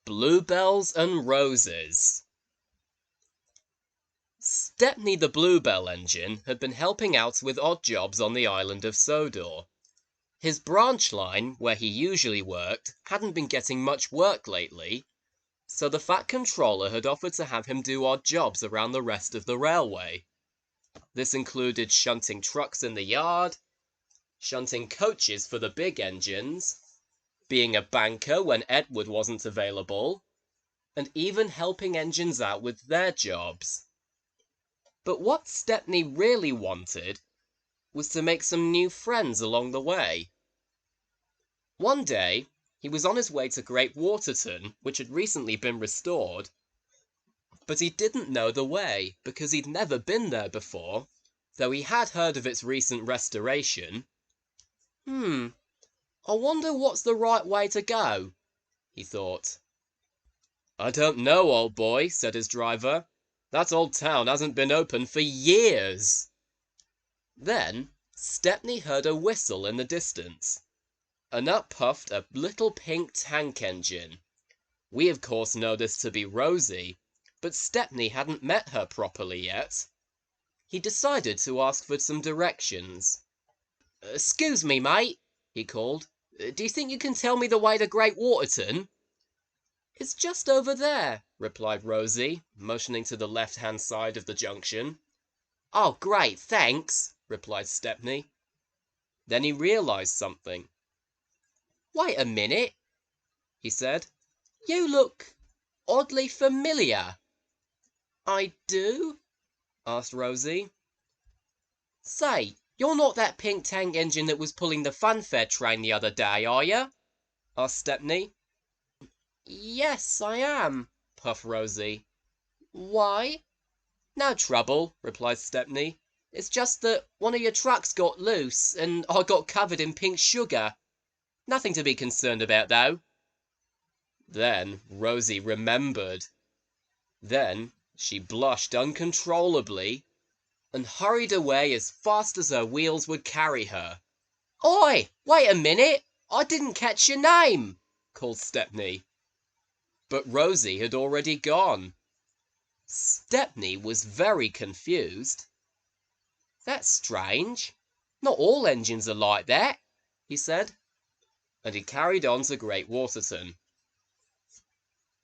Bluebells and Roses. Stepney the Bluebell engine had been helping out with odd jobs on the island of Sodor. His branch line, where he usually worked, hadn't been getting much work lately, so the Fat Controller had offered to have him do odd jobs around the rest of the railway. This included shunting trucks in the yard, shunting coaches for the big engines, being a banker when Edward wasn't available, and even helping engines out with their jobs. But what Stepney really wanted was to make some new friends along the way. One day, he was on his way to Great Waterton, which had recently been restored, but he didn't know the way because he'd never been there before, though he had heard of its recent restoration. I wonder what's the right way to go, he thought. I don't know, old boy, said his driver. That old town hasn't been open for years. Then Stepney heard a whistle in the distance, and up puffed a little pink tank engine. We of course know this to be Rosie, but Stepney hadn't met her properly yet. He decided to ask for some directions. "Excuse me, mate," he called. "Do you think you can tell me the way to Great Waterton?" "It's just over there," replied Rosie, motioning to the left-hand side of the junction. "Oh, great, thanks," replied Stepney. Then he realized something. "Wait a minute," he said. "You look oddly familiar." "I do?" asked Rosie. "Say, you're not that pink tank engine that was pulling the Funfair train the other day, are you?" asked Stepney. "Yes, I am," puffed Rosie. "Why?" "No trouble," replied Stepney. "It's just that one of your trucks got loose, and I got covered in pink sugar. Nothing to be concerned about, though." Then Rosie remembered. Then she blushed uncontrollably and hurried away as fast as her wheels would carry her. "Oi, wait a minute! I didn't catch your name!" called Stepney. But Rosie had already gone. Stepney was very confused. "That's strange. Not all engines are like that," he said, and he carried on to Great Waterton.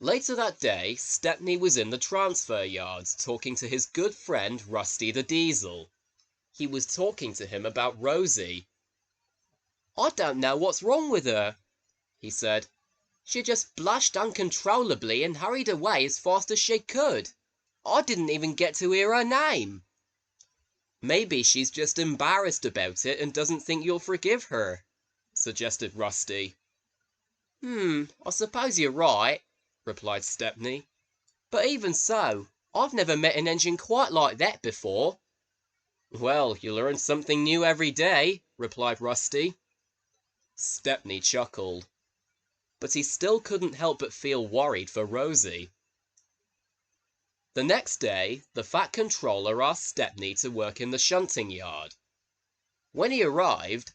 Later that day, Stepney was in the transfer yards talking to his good friend Rusty the Diesel. He was talking to him about Rosie. "I don't know what's wrong with her," he said. "She just blushed uncontrollably and hurried away as fast as she could. I didn't even get to hear her name." "Maybe she's just embarrassed about it and doesn't think you'll forgive her," suggested Rusty. I suppose you're right," replied Stepney. "But even so, I've never met an engine quite like that before." "Well, you learn something new every day," replied Rusty. Stepney chuckled, but he still couldn't help but feel worried for Rosie. The next day, the Fat Controller asked Stepney to work in the shunting yard. When he arrived,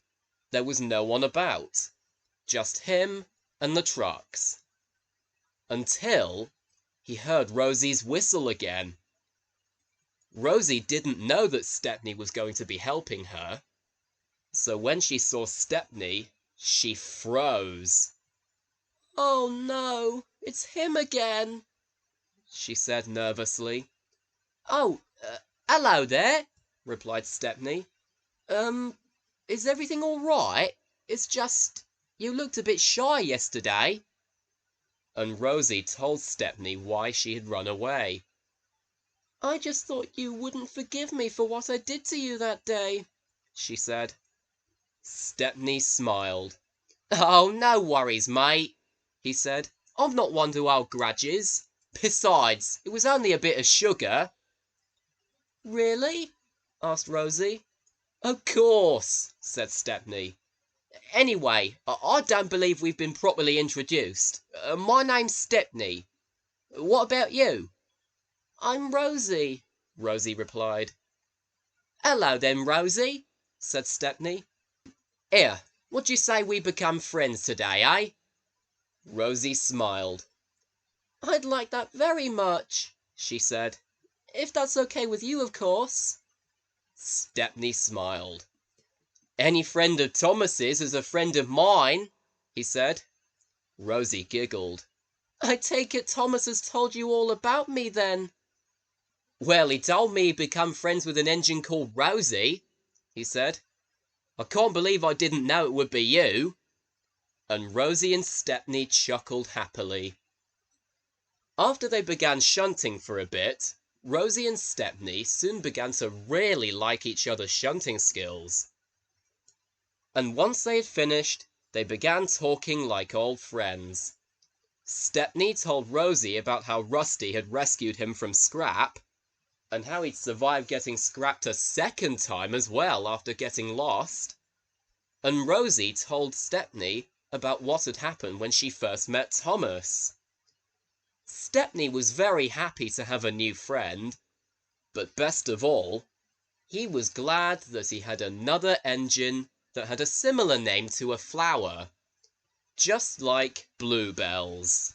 there was no one about, just him and the trucks. Until he heard Rosie's whistle again. Rosie didn't know that Stepney was going to be helping her, so when she saw Stepney, she froze. "Oh no, it's him again," she said nervously. "Oh, hello there," replied Stepney. Is everything all right? It's just, you looked a bit shy yesterday." And Rosie told Stepney why she had run away. "I just thought you wouldn't forgive me for what I did to you that day," she said. Stepney smiled. "Oh, no worries, mate," he said. "I'm not one to hold grudges. Besides, it was only a bit of sugar." "Really?" asked Rosie. "Of course," said Stepney. "Anyway, I don't believe we've been properly introduced. My name's Stepney. What about you?" "I'm Rosie," Rosie replied. "Hello then, Rosie," said Stepney. "Here, what do you say we become friends today, eh?" Rosie smiled. "I'd like that very much," she said. "If that's okay with you, of course." Stepney smiled. "Any friend of Thomas's is a friend of mine," he said. Rosie giggled. "I take it Thomas has told you all about me, then?" "Well, he told me he'd become friends with an engine called Rosie," he said. "I can't believe I didn't know it would be you." And Rosie and Stepney chuckled happily. After they began shunting for a bit, Rosie and Stepney soon began to really like each other's shunting skills. And once they had finished, they began talking like old friends. Stepney told Rosie about how Rusty had rescued him from Scrap, and how he'd survived getting scrapped a second time as well after getting lost. And Rosie told Stepney about what had happened when she first met Thomas. Stepney was very happy to have a new friend, but best of all, he was glad that he had another engine that had a similar name to a flower, just like Bluebells.